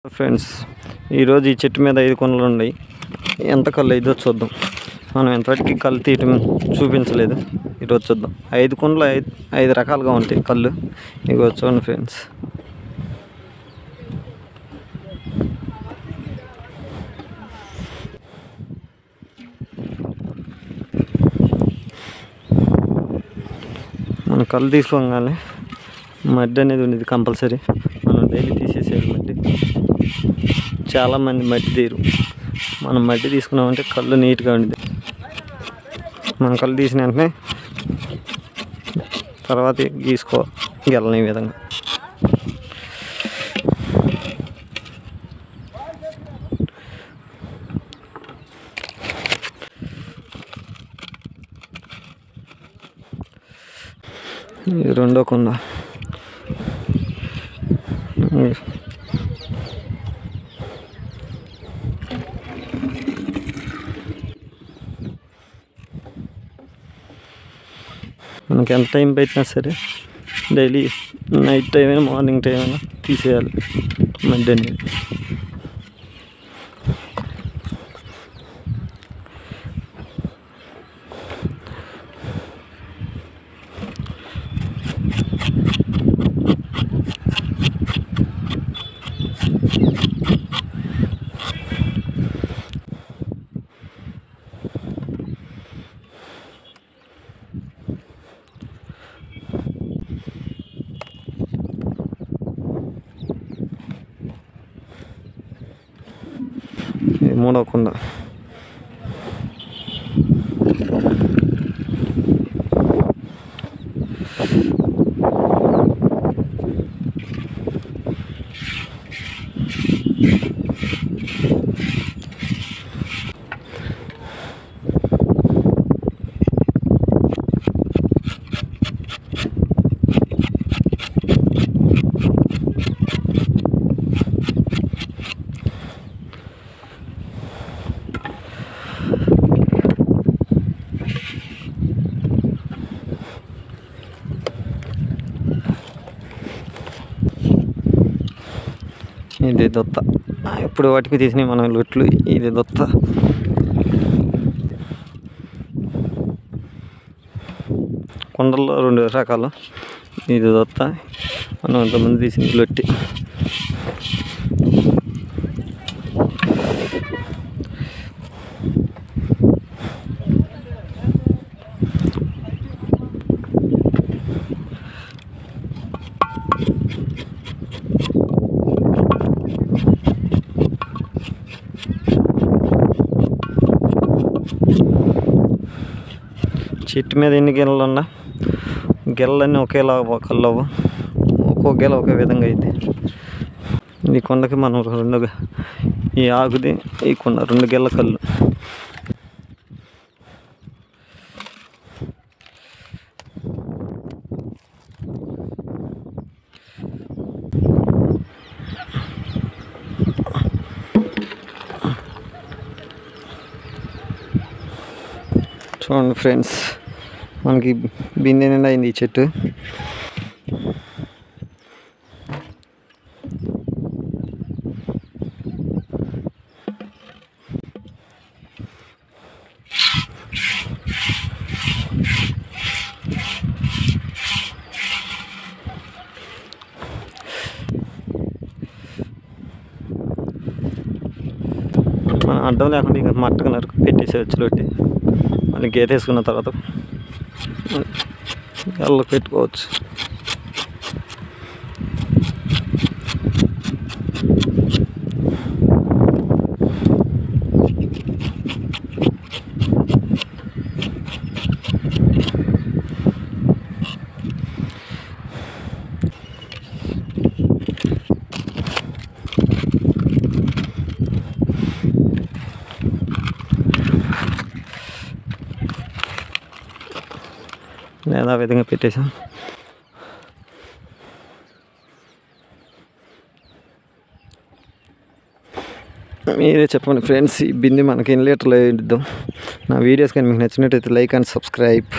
Friends, ఈరోజు ఈ చెట్టు మీద 5 కొండలు ఉన్నాయి. ఎంత కళ్ళు అయిదో చూద్దాం. మనం ఎంతవరకు కళ్ళు తీయటం చూపించలేదు. ఈరోజు చూద్దాం. 5 కొండలు 5 రకాలుగా ఉంటాయి కళ్ళు. ఇగో చూడండి ఫ్రెండ్స్. మనం కళ్ళు తీసుకోగానే మడ్డి అనేది ఉండేది కంపల్సరీ. మనం డైలీ తీసేసేది మడ్డి. చాలామంది మడ్డి తీరు. మనం మడ్డి తీసుకున్నామంటే కళ్ళు నీట్గా ఉండేది. మనం కళ్ళు తీసిన వెంటనే తర్వాత గీసుకోగలను ఈ విధంగా. ఇది రెండో కొండ. మనకి ఎంత టైం పెట్టినా సరే డైలీ నైట్ టైం అయినా మార్నింగ్ టైం అయినా తీసేయాలి మడ్డి అనేది. మూడో కొండ. ఇది దొత్త. ఇప్పుడు వాటికి తీసినవి మనం లొట్లు. ఇది దొత్త. కొండల్లో 2 రకాలు. ఇది దొత్త. మనం ఇంతమంది తీసింది లొట్టి. చెట్టు మీద ఎన్ని గెలలు ఉన్నా గెలలన్నీ ఒకేలా కళ్ళవు. ఒక్కో గెల ఒకే విధంగా అయితే. ఈ కొండకి మనం ఈ ఆకుది ఈ కొండ 2 గెల కళ్ళు. చూడండి ఫ్రెండ్స్, మనకి బిందె నిండా అయింది ఈ చెట్టు. మనం అడ్డం లేకుండా ఇంకా మట్టగా నరుకు పెట్టేసేవచ్చు లొట్టి. మళ్ళీ గీత వేసుకున్న తర్వాత గల్లకు పెట్టుకోవచ్చు. లేదా ఆ విధంగా పెట్టేసాం. మీరే చెప్పండి ఫ్రెండ్స్, ఈ బింది మనకి ఎన్ని లీటర్లు ఇద్దాం. నా వీడియోస్ కానీ మీకు నచ్చినట్టయితే లైక్ అండ్ సబ్స్క్రైబ్.